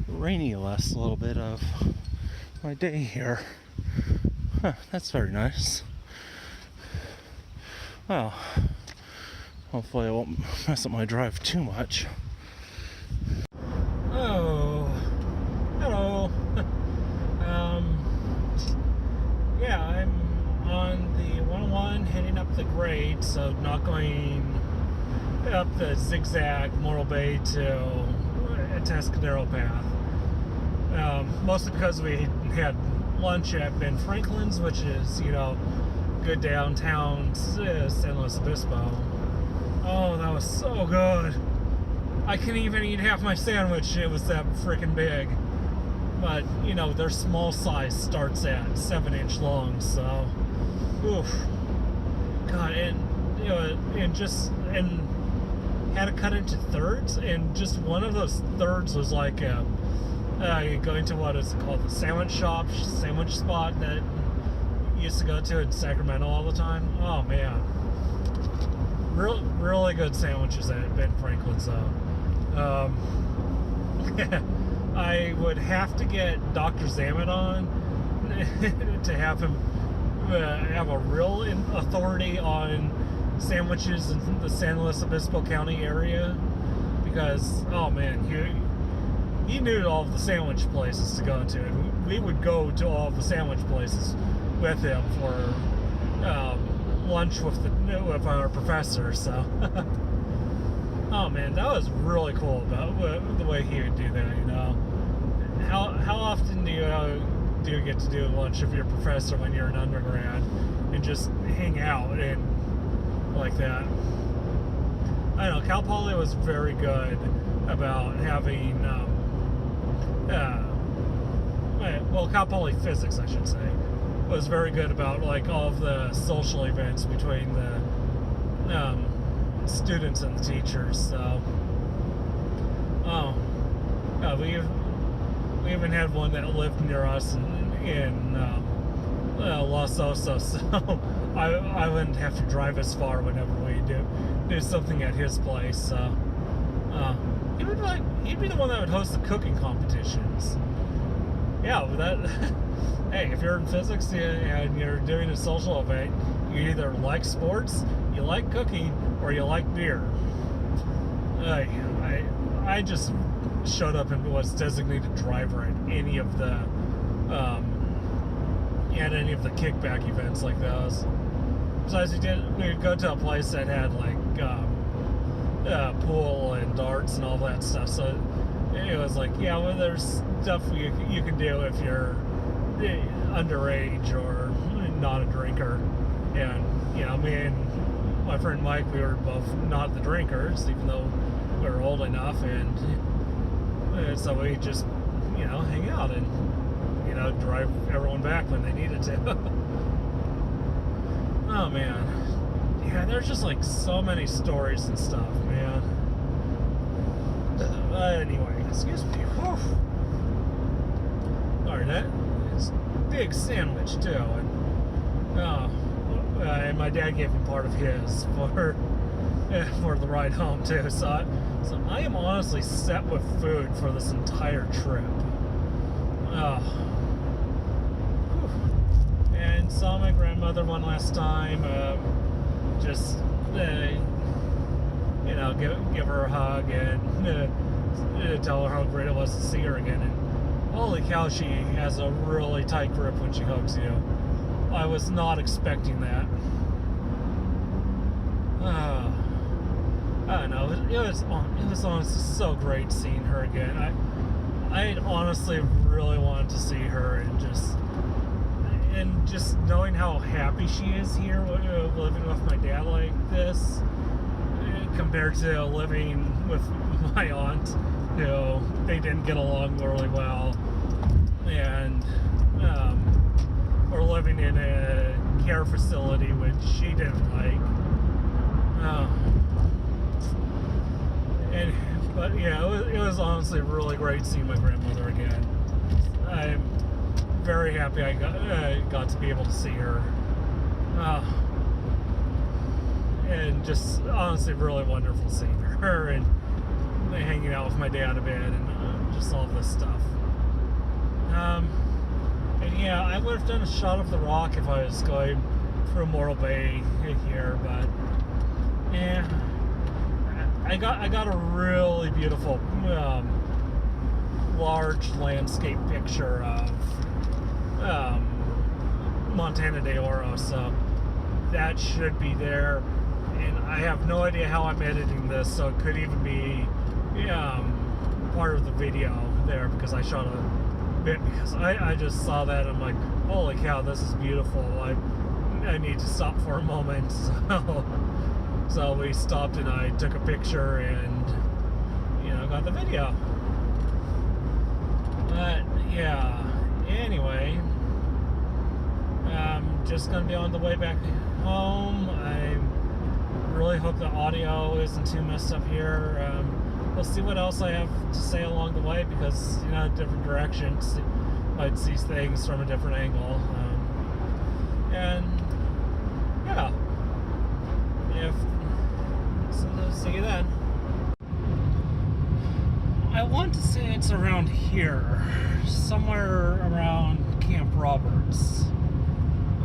rainy last little bit of my day here. That's very nice. Well, hopefully I won't mess up my drive too much. Oh, hello. Yeah, I'm on the 101 heading up the grade, so not going up the zigzag Morro Bay to Atascadero path. Mostly because we had lunch at Ben Franklin's, which is, good downtown San Luis Obispo. Oh, that was so good. I couldn't even eat half my sandwich. It was that freaking big. But, their small size starts at 7-inch long, so, oof. God, and had it cut into thirds, and just one of those thirds was like going to what is called the sandwich spot that used to go to in Sacramento all the time. Oh man, really good sandwiches at Ben Franklin's though. I would have to get Dr. Zamet on to have him have a real authority on sandwiches in the San Luis Obispo County area, because oh man, he knew all of the sandwich places to go to, and we would go to all of the sandwich places with him for lunch with our professor. So oh man, that was really cool about the way he would do that. How often do you get to do lunch with your professor when you're an undergrad and just hang out and like that? I don't know, Cal Poly was very good about having Cal Poly Physics, I should say, was very good about like all of the social events between the students and the teachers. So we even had one that lived near us in Los Osos, so I wouldn't have to drive as far whenever we do something at his place. So he'd be the one that would host the cooking competitions. Yeah, but that hey, if you're in physics and you're doing a social event, you either like sports, you like cooking, or you like beer. I just showed up and was designated driver at any of the kickback events like those. Besides, we'd go to a place that had like pool and darts and all that stuff. So it was like, yeah, well, there's stuff you can do if you're underage or not a drinker. And me and my friend Mike, we were both not the drinkers, even though we were old enough, and so we just hang out and drive everyone back when they needed to. Oh man, yeah, there's just like so many stories and stuff, man. Anyway, excuse me. Whew. Alright, that is a big sandwich too, and my dad gave me part of his for the ride home too. So I am honestly set with food for this entire trip. And saw my grandmother one last time. Just give her a hug and tell her how great it was to see her again. And holy cow, she has a really tight grip when she hugs you. I was not expecting that. I don't know. It was honestly so great seeing her again. I honestly really wanted to see her, and just knowing how happy she is here, living with my dad like this, compared to living with my aunt, they didn't get along really well, and or living in a care facility which she didn't like. But yeah, it was honestly really great seeing my grandmother again. I'm very happy I got to be able to see her. And just honestly really wonderful seeing her, and hanging out with my dad a bit, and just all this stuff. And yeah, I would have done a shot of the Rock if I was going through Morro Bay here, but yeah, I got a really beautiful large landscape picture of Montana de Oro, so that should be there. And I have no idea how I'm editing this, so it could even be part of the video there, because I shot a bit, because I just saw that. I'm like, holy cow, this is beautiful. I need to stop for a moment. So we stopped and I took a picture and got the video. But yeah, anyway, I'm just gonna be on the way back home. I really hope the audio isn't too messed up here. We'll see what else I have to say along the way, because different directions might see things from a different angle. And yeah, so see you then. I want to say it's around here, somewhere around Camp Roberts.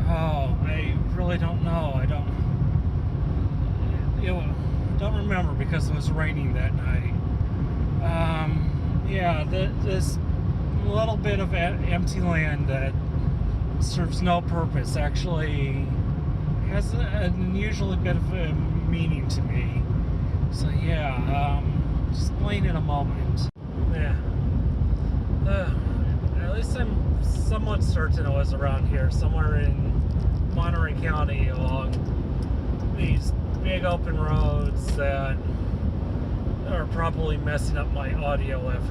Oh, I really don't know. I don't remember, because it was raining that night. Yeah, this little bit of empty land that serves no purpose actually has an unusually bit of a meaning to me. So yeah, explain in a moment. Yeah. At least I'm somewhat certain it was around here, somewhere in Monterey County, along these big open roads that are probably messing up my audio with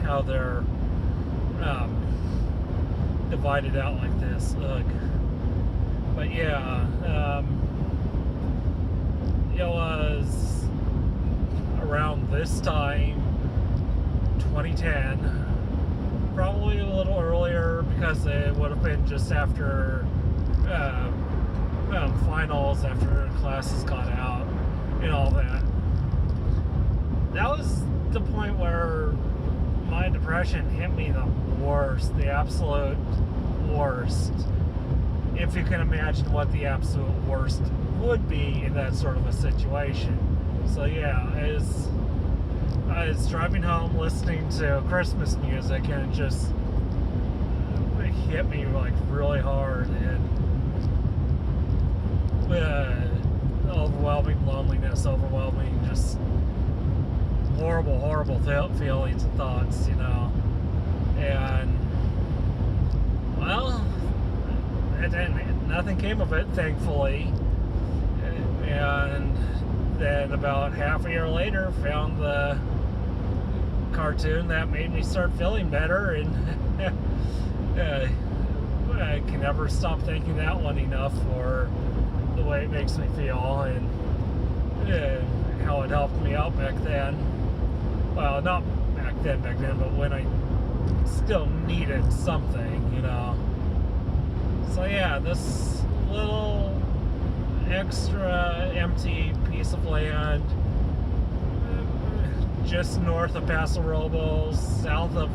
how they're divided out like this. Ugh. But yeah, it was around this time, 2010, probably a little earlier, because it would have been just after finals, after classes got out and all that. That was the point where my depression hit me the worst, the absolute worst. If you can imagine what the absolute worst would be in that sort of a situation. So yeah, I was driving home listening to Christmas music, and it just hit me like really hard, and overwhelming loneliness, overwhelming just horrible feelings and thoughts, and well, nothing came of it, thankfully. And then about half a year later, found the cartoon that made me start feeling better, and I can never stop thanking that one enough for the way it makes me feel, and how it helped me out back then. Well, not back then, but when I still needed something, So yeah, this little extra empty piece of land just north of Paso Robles, south of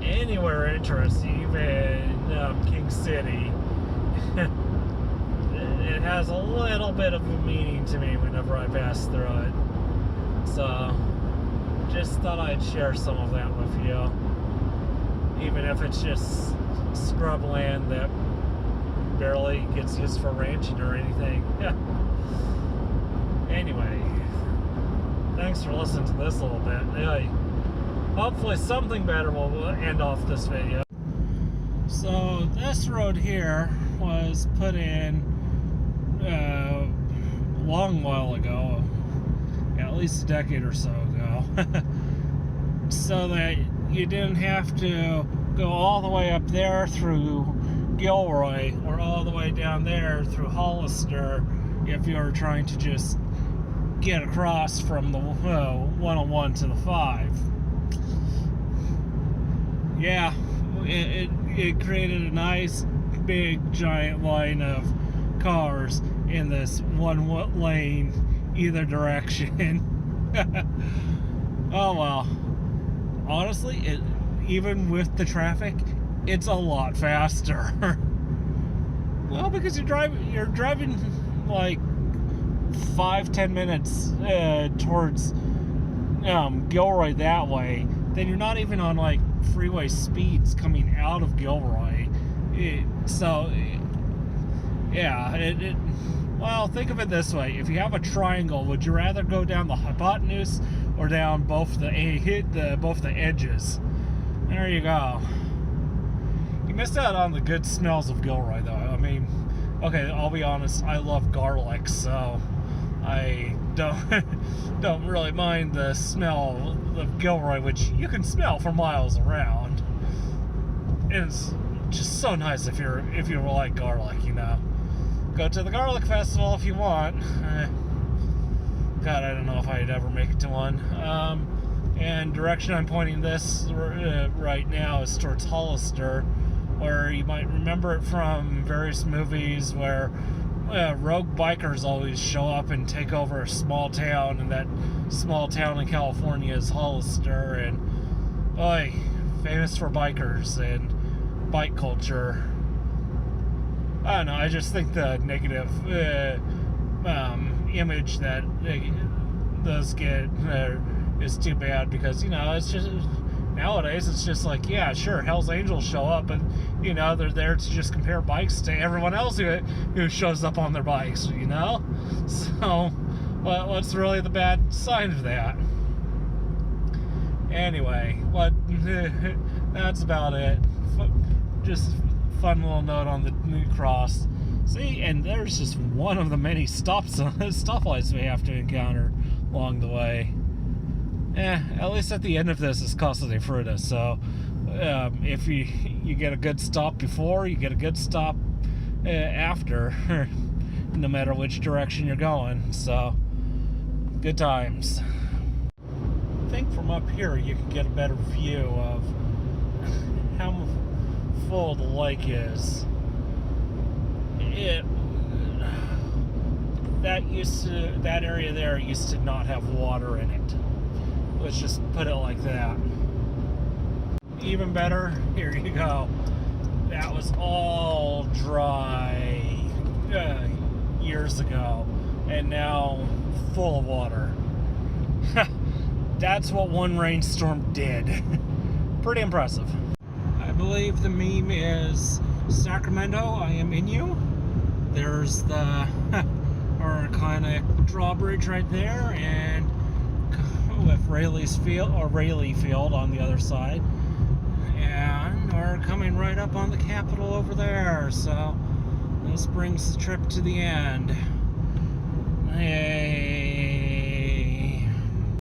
anywhere interesting, even King City. It has a little bit of a meaning to me whenever I pass through it. So just thought I'd share some of that with you, even if it's just scrub land that barely gets used for ranching or anything. Yeah. Anyway, thanks for listening to this little bit. Hopefully something better will end off this video. So this road here was put in a long while ago, at least a decade or so ago, so that you didn't have to go all the way up there through Gilroy or all the way down there through Hollister if you were trying to just get across from the 101 to the 5. Yeah, it created a nice big giant line of cars in this one lane either direction. Oh well. Honestly, even with the traffic, it's a lot faster. Well, because you're driving like 5-10 minutes towards Gilroy that way. Then you're not even on like freeway speeds coming out of Gilroy. Well, think of it this way: if you have a triangle, would you rather go down the hypotenuse or down both the edges? There you go. You missed out on the good smells of Gilroy, though. I mean, okay, I'll be honest, I love garlic, so I don't really mind the smell of Gilroy, which you can smell for miles around. It's just so nice if you like garlic, you know. Go to the garlic festival if you want. God, I don't know if I'd ever make it to one. And direction I'm pointing this right now is towards Hollister, where you might remember it from various movies where rogue bikers always show up and take over a small town, and that small town in California is Hollister, and famous for bikers and bike culture. I don't know, I just think the negative image that those get is too bad, because, you know, it's just, nowadays it's just like, yeah, sure, Hell's Angels show up, and, you know, they're there to just compare bikes to everyone else who shows up on their bikes, you know? So, what's really the bad side of that? Anyway, that's about it. Just fun little note on the New Cross. See, and there's just one of the many stoplights we have to encounter along the way. At least at the end of this is Casa de Fruta, so if you get a good stop before, you get a good stop after, no matter which direction you're going, so good times. I think from up here you can get a better view of how full the lake is. That area there used to not have water in it. Let's just put it like that. Even better, here you go. That was all dry years ago, and now full of water. That's what one rainstorm did. Pretty impressive. I believe the meme is Sacramento, I am in you. There's the our iconic drawbridge right there, and with Rayleigh Field on the other side, and we're coming right up on the Capitol over there, so this brings the trip to the end.